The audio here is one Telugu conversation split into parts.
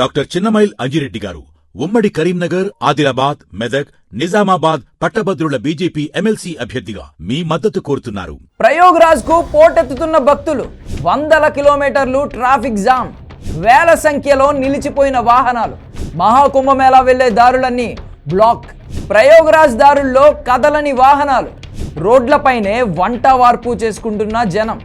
డాక్టర్ చిన్నమైల్ అంజిరెడ్డి గారు ఉమ్మడి కరీంనగర్, ఆదిలాబాద్, మెదక్, నిజామాబాద్ పట్టభద్రుల బీజేపీ ఎమ్మెల్సీ అభ్యర్థిగా మీ మద్దతు కోరుతున్నారు. ప్రయాగ్రాజ్ కు పోటెత్తుతున్న భక్తులు, వందల కిలోమీటర్లు ట్రాఫిక్ జామ్, వేల సంఖ్యలో నిలిచిపోయిన వాహనాలు, మహాకుంభమేళా వెళ్లే దారులన్నీ బ్లాక్. ప్రయాగ్రాజ్ దారుల్లో కదలని వాహనాలు, రోడ్లపైనే వంట వార్పు చేసుకుంటున్న జనం.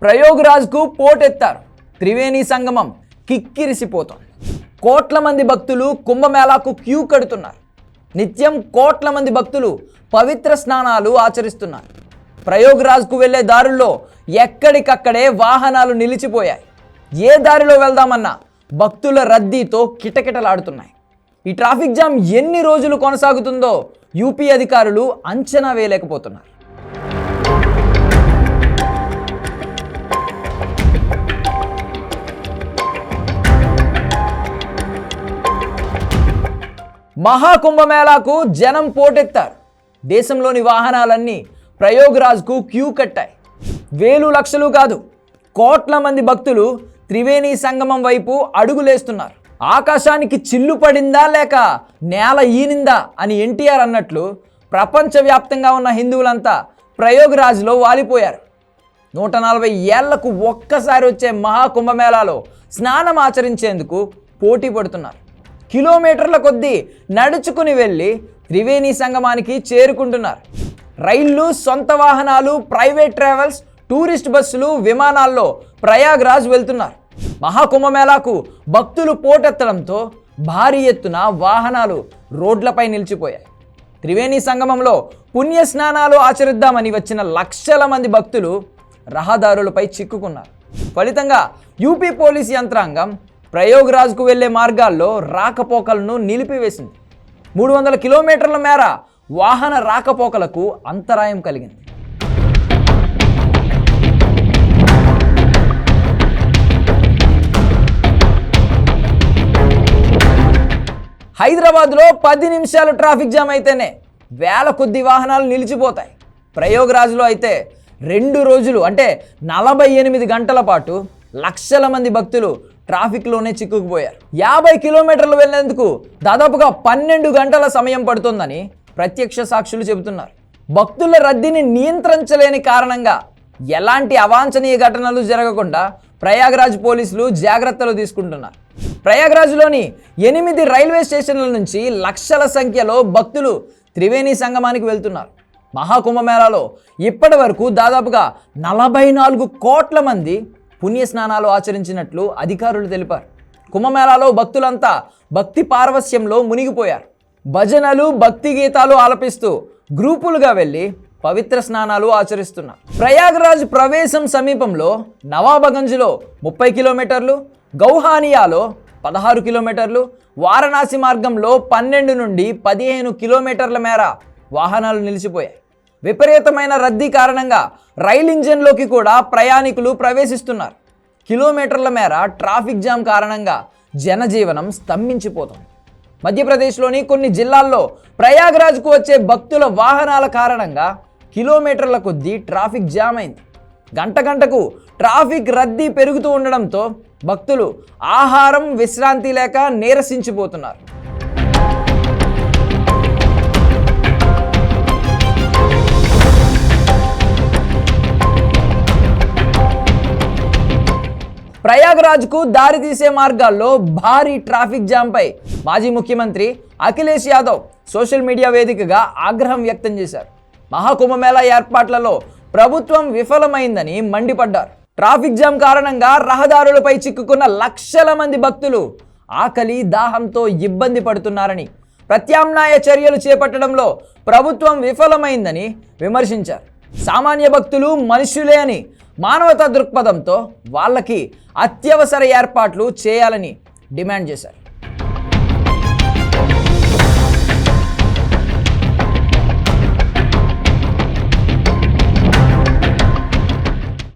ప్రయాగ్రాజ్కు పోటెత్తారు. త్రివేణి సంగమం కిక్కిరిసిపోతోంది. కోట్ల మంది భక్తులు కుంభమేళాకు క్యూ కడుతున్నారు. నిత్యం కోట్ల మంది భక్తులు పవిత్ర స్నానాలు ఆచరిస్తున్నారు. ప్రయాగ్రాజ్కు వెళ్లే దారుల్లో ఎక్కడికక్కడే వాహనాలు నిలిచిపోయాయి. ఏ దారిలో వెళ్దామన్నా భక్తుల రద్దీతో కిటకిటలాడుతున్నాయి. ఈ ట్రాఫిక్ జామ్ ఎన్ని రోజులు కొనసాగుతుందో యూపీ అధికారులు అంచనా వేయలేకపోతున్నారు. మహాకుంభమేళాకు జనం పోటెత్తారు. దేశంలోని వాహనాలన్నీ ప్రయాగ్రాజ్కు క్యూ కట్టాయి. వేలు లక్షలు కాదు, కోట్ల మంది భక్తులు త్రివేణి సంగమం వైపు అడుగులేస్తున్నారు. ఆకాశానికి చిల్లు పడిందా లేక నేల ఈనిందా అని ఎన్టీఆర్ అన్నట్లు ప్రపంచవ్యాప్తంగా ఉన్న హిందువులంతా ప్రయాగ్రాజ్లో వాలిపోయారు. 140 ఏళ్లకు ఒక్కసారి వచ్చే మహాకుంభమేళాలో స్నానం ఆచరించేందుకు పోటీ పడుతున్నారు. కిలోమీటర్ల కొద్దీ నడుచుకుని వెళ్ళి త్రివేణి సంగమానికి చేరుకుంటున్నారు. రైళ్లు, సొంత వాహనాలు, ప్రైవేట్ ట్రావెల్స్, టూరిస్ట్ బస్సులు, విమానాల్లో ప్రయాగ్రాజ్ వెళ్తున్నారు. మహాకుంభమేళాకు భక్తులు పోటెత్తడంతో భారీ ఎత్తున వాహనాలు రోడ్లపై నిలిచిపోయాయి. త్రివేణి సంగమంలో పుణ్య స్నానాలు ఆచరిద్దామని వచ్చిన లక్షల మంది భక్తులు రహదారులపై చిక్కుకున్నారు. ఫలితంగా యూపీ పోలీస్ యంత్రాంగం ప్రయాగ్రాజ్కు వెళ్లే మార్గాల్లో రాకపోకలను నిలిపివేసింది. 300 కిలోమీటర్ల మేర వాహన రాకపోకలకు అంతరాయం కలిగింది. హైదరాబాద్లో 10 నిమిషాలు ట్రాఫిక్ జామ్ అయితేనే వేల కొద్ది వాహనాలు నిలిచిపోతాయి. ప్రయాగ్రాజ్లో అయితే 2 రోజులు అంటే 48 గంటల పాటు లక్షల మంది భక్తులు ట్రాఫిక్లోనే చిక్కుకుపోయారు. 50 కిలోమీటర్లు వెళ్లేందుకు దాదాపుగా 12 గంటల సమయం పడుతుందని ప్రత్యక్ష సాక్షులు చెబుతున్నారు. భక్తుల రద్దీని నియంత్రించలేని కారణంగా ఎలాంటి అవాంఛనీయ ఘటనలు జరగకుండా ప్రయాగ్రాజ్ పోలీసులు జాగ్రత్తలు తీసుకుంటున్నారు. ప్రయాగ్రాజ్లోని 8 రైల్వే స్టేషన్ల నుంచి లక్షల సంఖ్యలో భక్తులు త్రివేణి సంగమానికి వెళ్తున్నారు. మహాకుంభమేళాలో ఇప్పటి వరకు దాదాపుగా 44 కోట్ల మంది పుణ్యస్నానాలు ఆచరించినట్లు అధికారులు తెలిపారు. కుంభమేళాలో భక్తులంతా భక్తి పారవస్యంలో మునిగిపోయారు. భజనలు, భక్తి గీతాలు ఆలపిస్తూ గ్రూపులుగా వెళ్ళి పవిత్ర స్నానాలు ఆచరిస్తున్నారు. ప్రయాగ్రాజ్ ప్రవేశం సమీపంలో నవాబగంజ్లో 30 కిలోమీటర్లు, గౌహానియాలో 16 కిలోమీటర్లు, వారణాసి మార్గంలో 12 నుండి 15 కిలోమీటర్ల మేర వాహనాలు నిలిచిపోయాయి. విపరీతమైన రద్దీ కారణంగా రైల్ ఇంజన్లోకి కూడా ప్రయాణికులు ప్రవేశిస్తున్నారు. కిలోమీటర్ల మేర ట్రాఫిక్ జామ్ కారణంగా జనజీవనం స్తంభించిపోతుంది. మధ్యప్రదేశ్లోని కొన్ని జిల్లాల్లో ప్రయాగ్రాజ్కు వచ్చే భక్తుల వాహనాల కారణంగా కిలోమీటర్ల కొద్దీ ట్రాఫిక్ జామ్ అయింది. గంటకు ట్రాఫిక్ రద్దీ పెరుగుతూ ఉండడంతో భక్తులు ఆహారం, విశ్రాంతి లేక నీరసించిపోతున్నారు. ప్రయాగ్రాజ్కు దారితీసే మార్గాల్లో భారీ ట్రాఫిక్ జామ్పై మాజీ ముఖ్యమంత్రి అఖిలేష్ యాదవ్ సోషల్ మీడియా వేదికగా ఆగ్రహం వ్యక్తం చేశారు. మహాకుంభమేళా ఏర్పాట్లలో ప్రభుత్వం విఫలమైందని మండిపడ్డారు. ట్రాఫిక్ జామ్ కారణంగా రహదారులపై చిక్కుకున్న లక్షల మంది భక్తులు ఆకలి, దాహంతో ఇబ్బంది పడుతున్నారని, ప్రత్యామ్నాయ చర్యలు చేపట్టడంలో ప్రభుత్వం విఫలమైందని విమర్శించారు. సామాన్య భక్తులు మనుషులే అని మానవతా దృక్పథంతో వాళ్ళకి అత్యవసర ఏర్పాట్లు చేయాలని డిమాండ్ చేశారు.